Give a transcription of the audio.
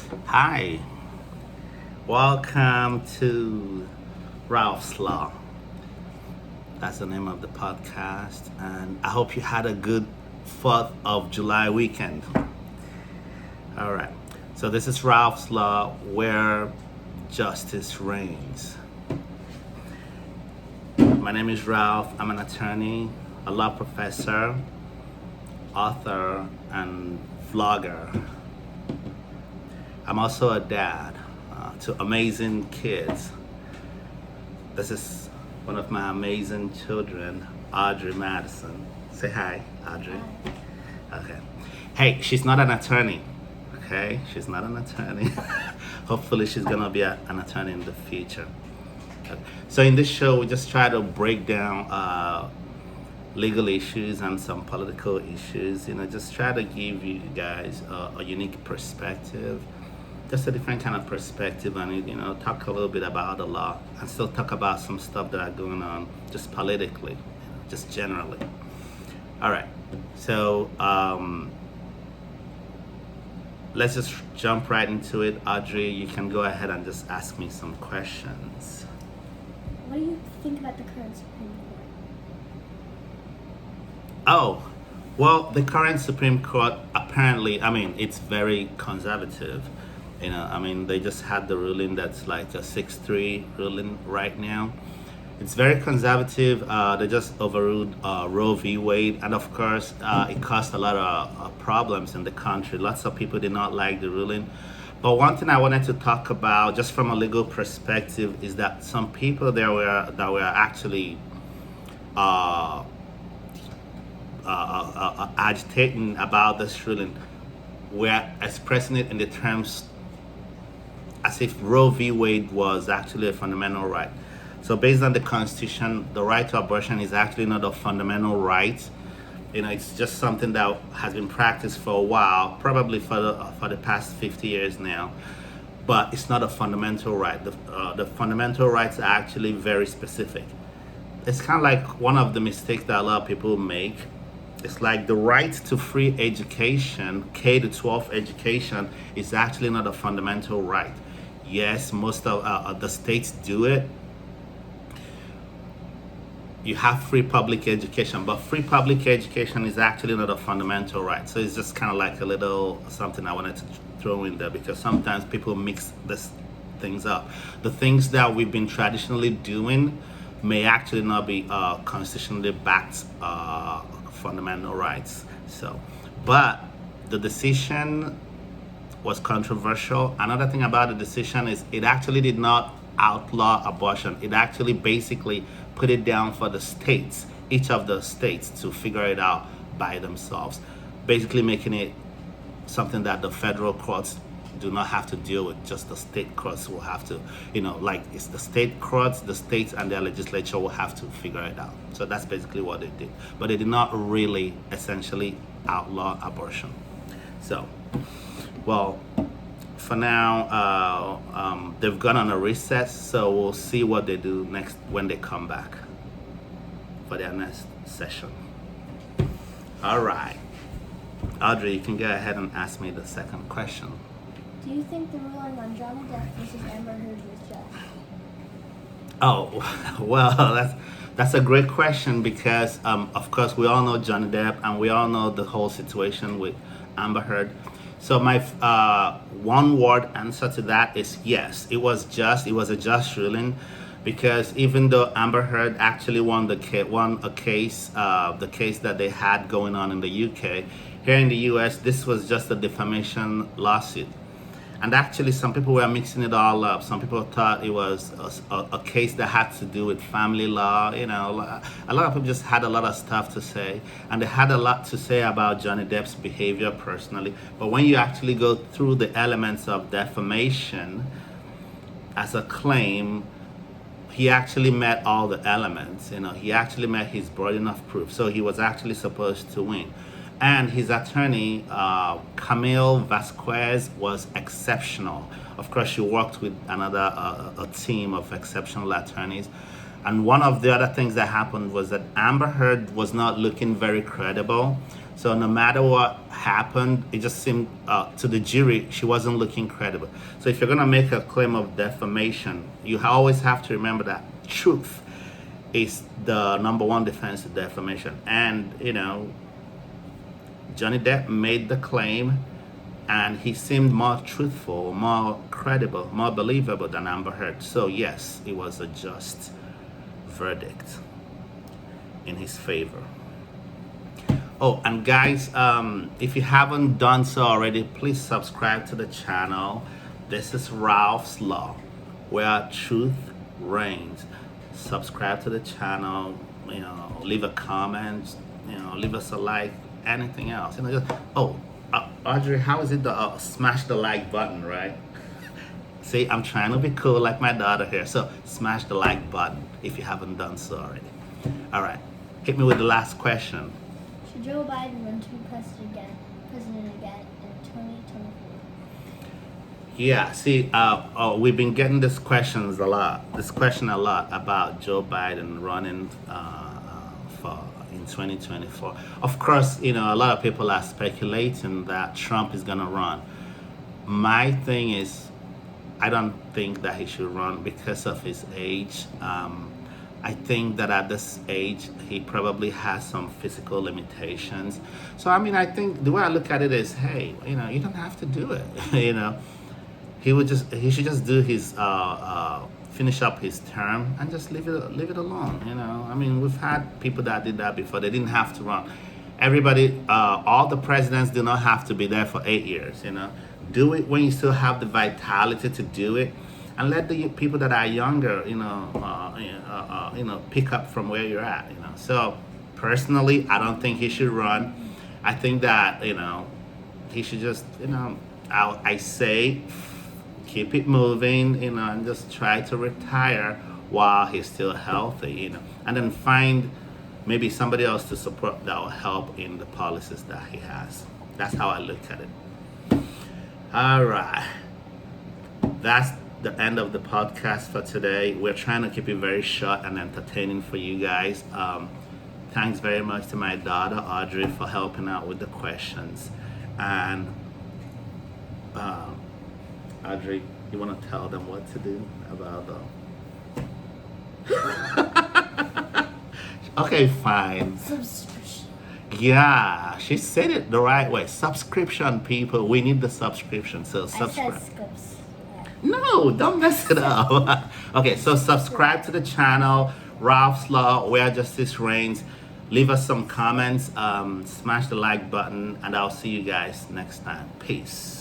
Hi, welcome to Ralph's Law. That's the name of the podcast, and I hope you had a good 4th of July weekend. All right, so this is Ralph's Law where justice reigns. My name is Ralph. I'm an attorney, a law professor, author, and vlogger. I'm also a dad to amazing kids. This is one of my amazing children, Audrey Madison. Say hi, Audrey. Okay. Hey, she's not an attorney. Okay, she's not an attorney. Hopefully, she's gonna be an attorney in the future. Okay. So in this show, we just try to break down legal issues and some political issues. Just try to give you guys a unique perspective, just a different kind of perspective, and talk a little bit about the law and still talk about some stuff that are going on just politically, just generally. All right, so let's just jump right into it. Audrey, you can go ahead and just ask me some questions. What do you think about the current Supreme Court? Oh, well, the current Supreme Court apparently, it's very conservative. They just had the ruling that's like a 6-3 ruling right now. It's very conservative. They just overruled Roe v. Wade, and of course, it caused a lot of problems in the country. Lots of people did not like the ruling. But one thing I wanted to talk about, just from a legal perspective, is that some people that were actually agitating about this ruling were expressing it in the terms as if Roe v. Wade was actually a fundamental right. So based on the Constitution, the right to abortion is actually not a fundamental right. It's just something that has been practiced for a while, probably for the past 50 years now. But it's not a fundamental right. The fundamental rights are actually very specific. It's kind of like one of the mistakes that a lot of people make. It's like the right to free education, K to 12 education, is actually not a fundamental right. Yes, most of the states do it. You have free public education, but free public education is actually not a fundamental right. So it's just kind of like a little something I wanted to throw in there, because sometimes people mix these things up. The things that we've been traditionally doing may actually not be constitutionally backed fundamental rights. But the decision was controversial. Another thing about the decision is it actually did not outlaw abortion. It actually basically put it down for the states, each of the states, to figure it out by themselves, basically making it something that the federal courts do not have to deal with. Just the state courts will have to, it's the state courts, the states and their legislature will have to figure it out. So that's basically what they did. But they did not really essentially outlaw abortion. So, well, for now, they've gone on a recess, so we'll see what they do next when they come back for their next session. All right. Audrey, you can go ahead and ask me the second question. Do you think the ruling on Johnny Depp versus Amber Heard was just? Oh, well, that's a great question, because of course we all know Johnny Depp and we all know the whole situation with Amber Heard. So my one word answer to that is yes. It was a just ruling, because even though Amber Heard actually won a case, the case that they had going on in the UK, here in the US, this was just a defamation lawsuit. And actually, some people were mixing it all up. Some people thought it was a case that had to do with family law. A lot of people just had a lot of stuff to say. And they had a lot to say about Johnny Depp's behavior personally. But when you actually go through the elements of defamation as a claim, he actually met all the elements. He actually met his burden of proof. So he was actually supposed to win. And his attorney, Camille Vasquez, was exceptional. Of course, she worked with a team of exceptional attorneys. And one of the other things that happened was that Amber Heard was not looking very credible. So no matter what happened, it just seemed to the jury she wasn't looking credible. So if you're gonna make a claim of defamation, you always have to remember that truth is the number one defense of defamation. And Johnny Depp made the claim, and he seemed more truthful, more credible, more believable than Amber Heard. So yes, it was a just verdict in his favor. Oh, and guys, if you haven't done so already, please subscribe to the channel. This is Ralph's Law, where truth reigns. Subscribe to the channel, leave a comment, leave us a like, anything else. Audrey, how is it the smash the like button, right? See, I'm trying to be cool like my daughter here. So smash the like button if you haven't done so already. All right, hit me with the last question. Should Joe Biden run to be president again in 2024? Yeah, see, we've been getting this question a lot about Joe Biden running for in 2024. Of course, a lot of people are speculating that Trump is gonna run. My thing is, I don't think that he should run because of his age. I think that at this age, he probably has some physical limitations. So, I think the way I look at it is, hey, you don't have to do it. He should just do his, finish up his term and just leave it alone. We've had people that did that before. They didn't have to run. Everybody, all the presidents do not have to be there for 8 years, Do it when you still have the vitality to do it. And let the people that are younger, pick up from where you're at, So personally, I don't think he should run. I think that, he should just, I say, keep it moving, and just try to retire while he's still healthy, and then find maybe somebody else to support that will help in the policies that he has. That's how I look at it. All right. That's the end of the podcast for today. We're trying to keep it very short and entertaining for you guys. Thanks very much to my daughter Audrey for helping out with the questions. And Audrey, you want to tell them what to do about the Okay, fine. Subscription. Yeah, she said it the right way. Subscription, people. We need the subscription. So subscribe. I said scripts. No, don't mess it up. Okay, so subscribe to the channel, Ralph's Law, where justice reigns. Leave us some comments, smash the like button, and I'll see you guys next time. Peace.